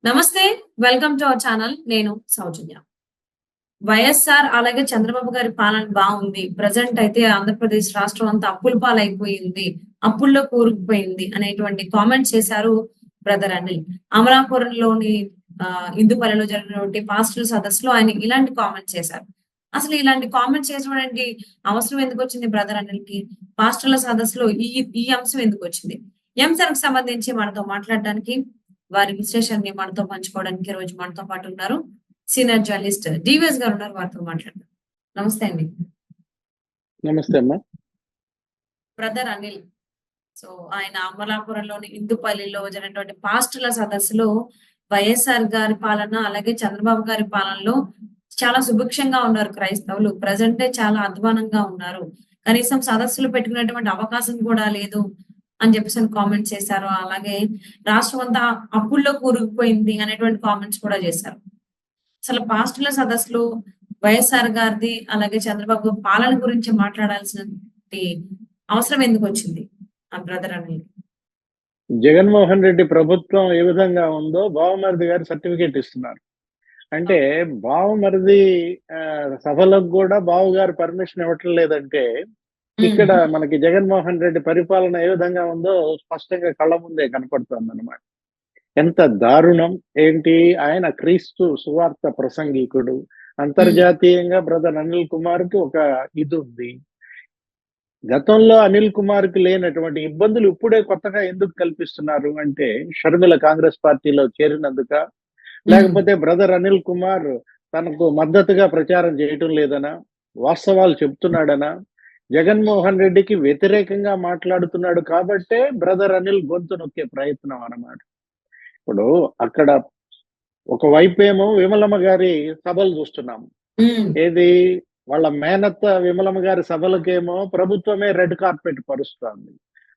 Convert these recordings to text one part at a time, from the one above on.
నమస్తే. Welcome to our channel. నేను సౌజన్య. వైఎస్ఆర్ అలాగే చంద్రబాబు గారి పాలన బావుంది. ప్రెజెంట్ అయితే ఆంధ్రప్రదేశ్ రాష్ట్రం అంతా అప్పుల పాలైపోయింది. అప్పుల్లో కూరుకుపోయింది అనేటువంటి కామెంట్స్ చేశారు బ్రదర్ అనిల్. అమలాపురంలోని ఇందుపల్లిలో జరిగినటువంటి పాస్టర్ల సదస్సులో ఆయన ఇలాంటి కామెంట్స్ చేశారు. అసలు ఇలాంటి కామెంట్స్ చేసినటువంటి అవసరం ఎందుకొచ్చింది బ్రదర్ అనిల్‌కి? పాస్టర్ల సదస్సులో ఈ ఈ అంశం ఎందుకొచ్చింది? ఈ అంశానికి సంబంధించి మనతో మాట్లాడడానికి వారి విశ్లేషణని మనతో పంచుకోవడానికి ఈ రోజు మనతో పాటు ఉన్నారు. సీనియర్ జర్నలిస్ట్ డివిఎస్ గారు ఉన్నారు. వారితో మాట్లాడదాం. నమస్తే అండి. నమస్తే అమ్మా. బ్రదర్ అనిల్. సో ఆయన అమలాపురంలోని ఇందుపల్లిలో జరిగినటువంటి పాస్టర్ల సదస్సులో వైఎస్ఆర్ గారి పాలన, అలాగే చంద్రబాబు గారి పాలనలో చాలా సుభిక్షంగా ఉన్నారు క్రైస్తవులు. ప్రెజెంటే చాలా అధ్వానంగా ఉన్నారు. కనీసం సదస్సులు పెట్టుకునేటువంటి అవకాశం కూడా లేదు అని చెప్పేసి కామెంట్స్ చేశారు. అలాగే రాష్ట్రం అంతా అప్పుల్లో కూరుకుపోయింది అనేటువంటి కామెంట్స్ కూడా చేశారు. అసలు పాస్టర్ల సదస్సులో వైఎస్ఆర్ గారిది, అలాగే చంద్రబాబు పాలన గురించి మాట్లాడాల్సినటువంటి అవసరం ఎందుకొచ్చింది? ఆ బ్రదర్ అనేది. జగన్మోహన్ రెడ్డి ప్రభుత్వం ఏ విధంగా ఉందో బావమరిది గారు సర్టిఫికేట్ ఇస్తున్నారు. అంటే బావమరిది సభలకు కూడా బావగారు పర్మిషన్ ఇవ్వటం లేదంటే ఇక్కడ మనకి జగన్మోహన్ రెడ్డి పరిపాలన ఏ విధంగా ఉందో స్పష్టంగా కళ్ళ ముందే కనపడుతుంది అన్నమాట. ఎంత దారుణం ఏంటి! ఆయన క్రీస్తు సువార్త ప్రసంగికుడు. అంతర్జాతీయంగా బ్రదర్ అనిల్ కుమార్ కి ఒక ఇది ఉంది. గతంలో అనిల్ కుమార్ కి లేనటువంటి ఇబ్బందులు ఇప్పుడే కొత్తగా ఎందుకు కల్పిస్తున్నారు అంటే షర్మిల కాంగ్రెస్ పార్టీలో చేరినందుక, లేకపోతే బ్రదర్ అనిల్ కుమార్ తనకు మద్దతుగా ప్రచారం చేయటం లేదనా, వాస్తవాలు చెప్తున్నాడనా, జగన్మోహన్ రెడ్డికి వ్యతిరేకంగా మాట్లాడుతున్నాడు కాబట్టే బ్రదర్ అనిల్ గొంతు నొక్కే ప్రయత్నం అన్నమాట. ఇప్పుడు అక్కడ ఒకవైపేమో విమలమ్మ గారి సభలు చూస్తున్నాం. ఏది వాళ్ళ మేనత్త విమలమ్మ గారి సభలకేమో ప్రభుత్వమే రెడ్ కార్పెట్ పరుస్తుంది.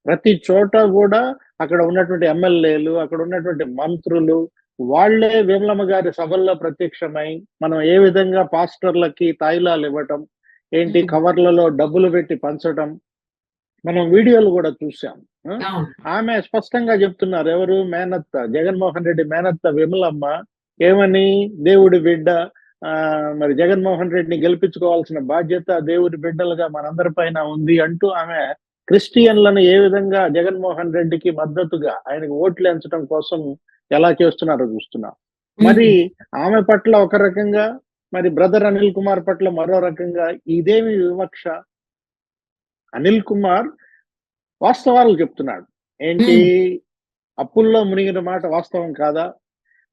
ప్రతి చోట కూడా అక్కడ ఉన్నటువంటి ఎమ్మెల్యేలు, అక్కడ ఉన్నటువంటి మంత్రులు వాళ్ళే విమలమ్మ గారి సభల్లో ప్రత్యక్షమై మనం ఏ విధంగా పాస్టర్లకి తాయిలాలు ఇవ్వటం, ఏంటి కవర్లలో డబ్బులు పెట్టి పంచటం మనం వీడియోలు కూడా చూసాం. ఆమె స్పష్టంగా చెప్తున్నారు. ఎవరు? మేనత్త, జగన్మోహన్ రెడ్డి మేనత్త విమలమ్మ ఏమని, దేవుడి బిడ్డ, మరి జగన్మోహన్ రెడ్డిని గెలిపించుకోవాల్సిన బాధ్యత దేవుడి బిడ్డలుగా మనందరి పైన ఉంది అంటూ ఆమె క్రిస్టియన్లను ఏ విధంగా జగన్మోహన్ రెడ్డికి మద్దతుగా ఆయనకు ఓట్లు ఎంచడం కోసం ఎలా చేస్తున్నారో చూస్తున్నాం. మరి ఆమె పట్ల ఒక రకంగా, మరి బ్రదర్ అనిల్ కుమార్ పట్ల మరో రకంగా ఇదేమి వివక్ష? అనిల్ కుమార్ వాస్తవాలు చెప్తున్నాడు. ఏంటి, అప్పుల్లో మునిగిన మాట వాస్తవం కాదా?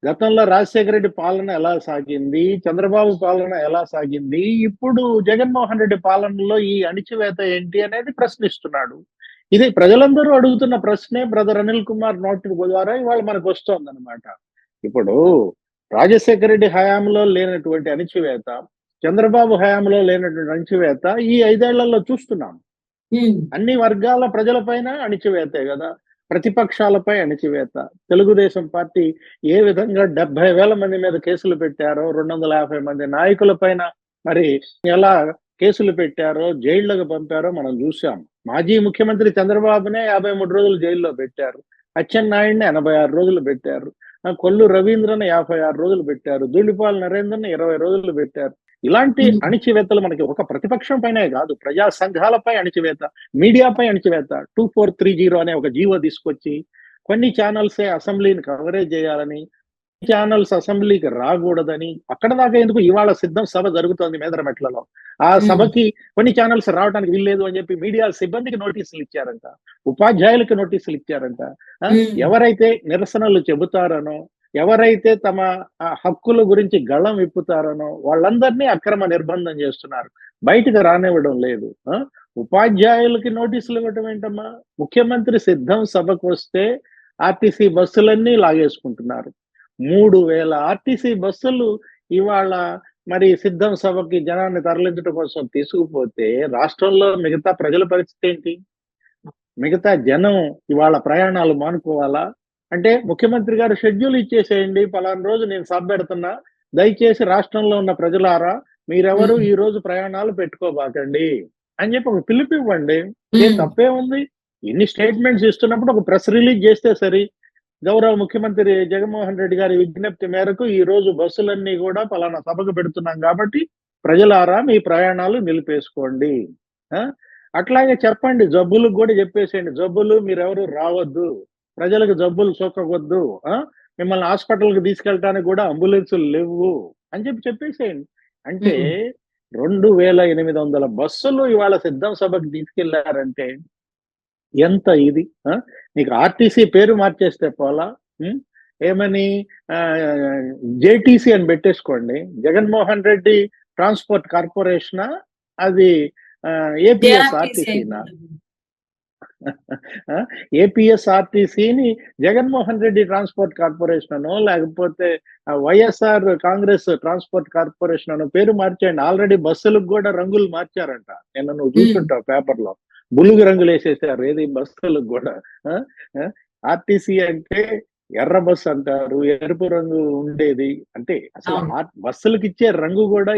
గతంలో రాజశేఖర రెడ్డి పాలన ఎలా సాగింది, చంద్రబాబు పాలన ఎలా సాగింది, ఇప్పుడు జగన్మోహన్ రెడ్డి పాలనలో ఈ అణిచివేత ఏంటి అనేది ప్రశ్నిస్తున్నాడు. ఇది ప్రజలందరూ అడుగుతున్న ప్రశ్నే బ్రదర్ అనిల్ కుమార్ నోటి ద్వారా ఇవాళ మనకు వస్తోందన్నమాట. ఇప్పుడు రాజశేఖర రెడ్డి హయాంలో లేనటువంటి అణిచివేత, చంద్రబాబు హయాంలో లేనటువంటి అణిచివేత ఈ 5 ఏళ్లలో చూస్తున్నాం. అన్ని వర్గాల ప్రజలపైన అణిచివేతే కదా, ప్రతిపక్షాలపై అణిచివేత. తెలుగుదేశం పార్టీ ఏ విధంగా 70,000 మంది మీద కేసులు పెట్టారో, 250 మంది నాయకుల పైన మరి ఎలా కేసులు పెట్టారో, జైళ్లకు పంపారో మనం చూసాం. మాజీ ముఖ్యమంత్రి చంద్రబాబునే 53 రోజులు జైల్లో పెట్టారు. అచ్చెన్నాయుడిని 86 రోజులు పెట్టారు. కొల్లు రవీంద్రని 56 రోజులు పెట్టారు. ధూళిపాల నరేంద్రని 20 రోజులు పెట్టారు. ఇలాంటి అణిచివేతలు మనకి ఒక ప్రతిపక్షం పైనే కాదు, ప్రజా సంఘాలపై అణిచివేత, మీడియాపై అణిచివేత. 2430 అనే ఒక జీవో తీసుకొచ్చి కొన్ని ఛానల్సే అసెంబ్లీని కవరేజ్ చేయాలని, ఛానల్స్ అసెంబ్లీకి రాకూడదని, అక్కడ దాకా ఎందుకు, ఇవాళ సిద్ధం సభ జరుగుతోంది మేదరమెట్లలో. ఆ సభకి కొన్ని ఛానల్స్ రావడానికి వీల్లేదు అని చెప్పి మీడియా సిబ్బందికి నోటీసులు ఇచ్చారంట, ఉపాధ్యాయులకి నోటీసులు ఇచ్చారంట. ఎవరైతే నిరసనలు చెబుతారనో, ఎవరైతే తమ హక్కుల గురించి గళం విప్పుతారనో వాళ్ళందరినీ అక్రమ నిర్బంధం చేస్తున్నారు, బయటకు రానివ్వడం లేదు. ఉపాధ్యాయులకి నోటీసులు ఇవ్వటం ఏంటమ్మా? ముఖ్యమంత్రి సిద్ధం సభకు వస్తే ఆర్టీసీ బస్సులన్నీ లాగేసుకుంటున్నారు. 3,000 ఆర్టీసీ బస్సులు ఇవాళ మరి సిద్ధం సభకి జనాన్ని తరలించడం కోసం తీసుకుపోతే రాష్ట్రంలో మిగతా ప్రజల పరిస్థితి ఏంటి? మిగతా జనం ఇవాళ ప్రయాణాలు మానుకోవాలా? అంటే ముఖ్యమంత్రి గారు షెడ్యూల్ ఇచ్చేసేయండి, పలానా రోజు నేను సభ పెడుతున్నా, దయచేసి రాష్ట్రంలో ఉన్న ప్రజలారా మీరెవరు ఈ రోజు ప్రయాణాలు పెట్టుకోబాకండి అని చెప్పి ఒక పిలుపు ఇవ్వండి. ఏం తప్పే ఉంది? ఎన్ని స్టేట్మెంట్స్ ఇస్తున్నప్పుడు ఒక ప్రెస్ రిలీజ్ చేస్తే సరి. గౌరవ ముఖ్యమంత్రి జగన్మోహన్ రెడ్డి గారి విజ్ఞప్తి మేరకు ఈ రోజు బస్సులన్నీ కూడా పలానా సభకు పెడుతున్నాం కాబట్టి ప్రజలారా మీ ప్రయాణాలు నిలిపేసుకోండి. అట్లాగే చెప్పండి, జబ్బులకు కూడా చెప్పేసేయండి, జబ్బులు మీరెవరు రావద్దు, ప్రజలకు జబ్బులు సోకవద్దు, మిమ్మల్ని హాస్పిటల్కి తీసుకెళ్ళటానికి కూడా అంబులెన్సులు లేవు అని చెప్పేసేయండి. అంటే 2800 బస్సులు ఇవాళ సిద్ధం సభకు తీసుకెళ్లారంటే ఎంత ఇది? నీకు ఆర్టీసీ పేరు మార్చేస్తే పోలా, ఏమని జేటీసీ అని పెట్టేసుకోండి. జగన్మోహన్ రెడ్డి ట్రాన్స్పోర్ట్ కార్పొరేషనా, అది ఏపీఎస్ఆర్టీసీనా? ఏపీఎస్ఆర్టీసీని జగన్మోహన్ రెడ్డి ట్రాన్స్పోర్ట్ కార్పొరేషన్ అనో లేకపోతే వైఎస్ఆర్ కాంగ్రెస్ ట్రాన్స్పోర్ట్ కార్పొరేషన్ అనో పేరు మార్చేయండి. ఆల్రెడీ బస్సులకు కూడా రంగులు మార్చారంట. నిన్న నువ్వు చూసుంటావు పేపర్లో, బులుగు రంగులు వేసేసారు ఏది బస్సులకు కూడా. ఆర్టీసీ అంటే ఎర్ర బస్సు అంటారు, ఎరుపు రంగు ఉండేది. అంటే అసలు బస్సులకు ఇచ్చే రంగు కూడా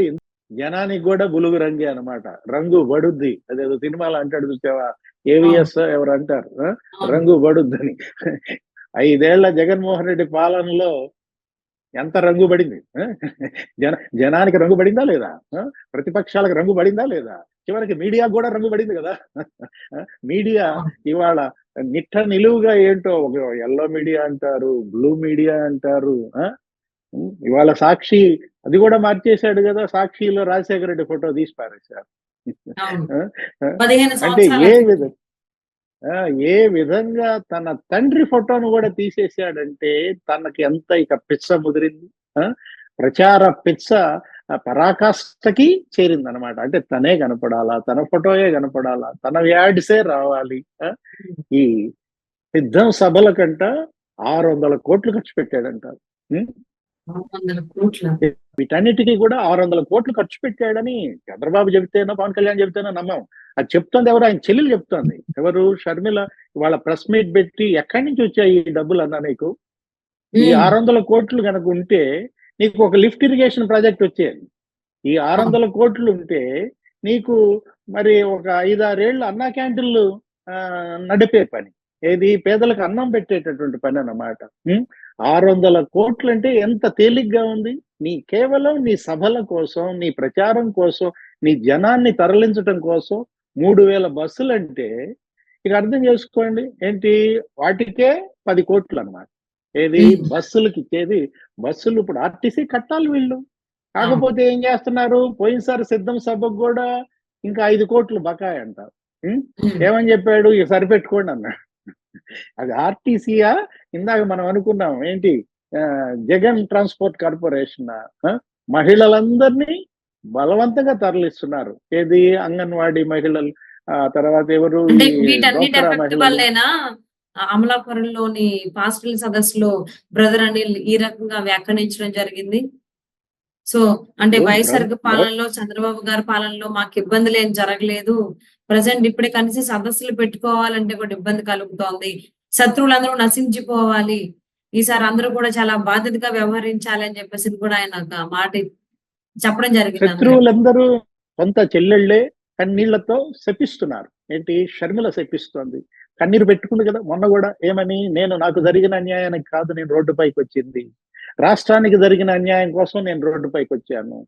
జనానికి కూడా బులుగు రంగే అనమాట. రంగు పడుద్ది, అదేదో సినిమాలో అంటాడు చూసావా, ఏవిఎస్ ఎవరు అంటారు, రంగు పడుద్దని. 5 ఏళ్ల జగన్మోహన్ రెడ్డి పాలనలో ఎంత రంగు పడింది? జనానికి రంగు పడిందా లేదా? ప్రతిపక్షాలకు రంగు పడిందా లేదా? చివరికి మీడియా కూడా రంగు పడింది కదా. మీడియా ఇవాళ నిట్ట నిలువుగా ఏంటో, ఎల్లో మీడియా అంటారు, బ్లూ మీడియా అంటారు. ఇవాళ సాక్షి అది కూడా మార్చేశాడు కదా, సాక్షిలో రాజశేఖర రెడ్డి ఫోటో తీసి పారేశారు. అంటే ఏ విధంగా తన తండ్రి ఫోటోను కూడా తీసేశాడంటే తనకి ఎంత ఇక పిచ్చ ముదిరింది. ప్రచార పిచ్చ పరాకాష్ఠకి చేరిందనమాట. అంటే తనే కనపడాలా, తన ఫోటోయే కనపడాలా, తన యాడ్సే రావాలి. ఈ సిద్ధం సభల కంట 600 కోట్లు ఖర్చు పెట్టాడంట. వీటన్నిటికీ కూడా 600 కోట్లు ఖర్చు పెట్టాడని చంద్రబాబు చెబితేనో పవన్ కళ్యాణ్ చెబితేనో నమ్మం. అది చెప్తోంది ఎవరు? ఆయన చెల్లెలు చెప్తోంది. ఎవరు? షర్మిల. ఇవాళ ప్రెస్ మీట్ పెట్టి ఎక్కడి నుంచి వచ్చాయి ఈ డబ్బులు అన్నా నీకు? ఈ 600 కోట్లు కనుక ఉంటే నీకు ఒక లిఫ్ట్ ఇరిగేషన్ ప్రాజెక్ట్ వచ్చేది. ఈ 600 కోట్లు ఉంటే నీకు మరి ఒక 5-6 ఏళ్ళు అన్నా క్యాంటీన్లు నడిపే పని. ఏది? పేదలకు అన్నం పెట్టేటటువంటి పని అన్నమాట. 600 కోట్లు అంటే ఎంత తేలిగ్గా ఉంది. కేవలం నీ సభల కోసం, నీ ప్రచారం కోసం, నీ జనాన్ని తరలించడం కోసం 3000 బస్సులు అంటే ఇక అర్థం చేసుకోండి ఏంటి, వాటికే 10 కోట్లు అన్నమాట. ఏది? బస్సులకి ఇచ్చేది. బస్సులు ఇప్పుడు ఆర్టీసీ కట్టాలి వీళ్ళు. కాకపోతే ఏం చేస్తున్నారు, పోయినసారి సిద్ధం సభకు కూడా ఇంకా 5 కోట్లు బకాయి అంటారు. ఏమని చెప్పాడు, ఇక సరిపెట్టుకోండి అన్నాడు. అది ఆర్టీసీయా? ఇందాక మనం అనుకున్నాం ఏంటి, జగన్ ట్రాన్స్పోర్ట్ కార్పొరేషన్. మహిళలందరినీ బలవంతంగా తరలిస్తున్నారు. ఏది? అంగన్వాడీ మహిళలు, తర్వాత ఎవరు, అమలాపురంలోని పాస్టల్ సదస్సులో బ్రదర్ అనిల్ ఈ రకంగా వ్యాఖ్యానించడం జరిగింది. సో అంటే వైఎస్ఆర్ పాలనలో, చంద్రబాబు గారి పాలనలో మాకు ఇబ్బందులు ఏం జరగలేదు. ప్రజెంట్ ఇప్పుడే కలిసి సదస్సులు పెట్టుకోవాలంటే కూడా ఇబ్బంది కలుగుతోంది. శత్రువులందరూ నశించిపోవాలి. ఈసారి అందరూ కూడా చాలా బాధ్యతగా వ్యవహరించాలి అని చెప్పేసి కూడా ఆయన మాట చెప్పడం జరిగింది. శత్రువులందరూ సొంత చెల్లెళ్లే కన్నీళ్లతో శపిస్తున్నారు. ఏంటి? షర్మిల శపిస్తోంది. కన్నీరు పెట్టుకుంది కదా మొన్న కూడా. ఏమని? నాకు జరిగిన అన్యాయానికి కాదు నేను రోడ్డుపైకి వచ్చింది, రాష్ట్రానికి జరిగిన అన్యాయం కోసం నేను రోడ్డుపైకి వచ్చాను.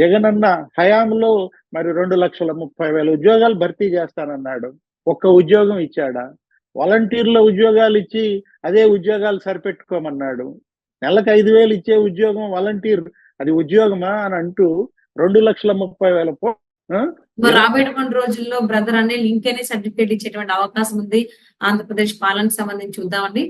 జగనన్న హయాంలో మరి 2,30,000 ఉద్యోగాలు భర్తీ చేస్తానన్నాడు. ఒక్క ఉద్యోగం ఇచ్చాడా? వాలంటీర్ల ఉద్యోగాలు ఇచ్చి అదే ఉద్యోగాలు సరిపెట్టుకోమన్నాడు. నెలకు 5,000 ఇచ్చే ఉద్యోగం వాలంటీర్ అది ఉద్యోగమా అని అంటూ 2,30,000. రాబోయే కొన్ని రోజుల్లో బ్రదర్ అనే లింక్ అనే సర్టిఫికేట్ ఇచ్చేటువంటి అవకాశం ఉంది. ఆంధ్రప్రదేశ్ పాలనకు సంబంధించి చూద్దామండి.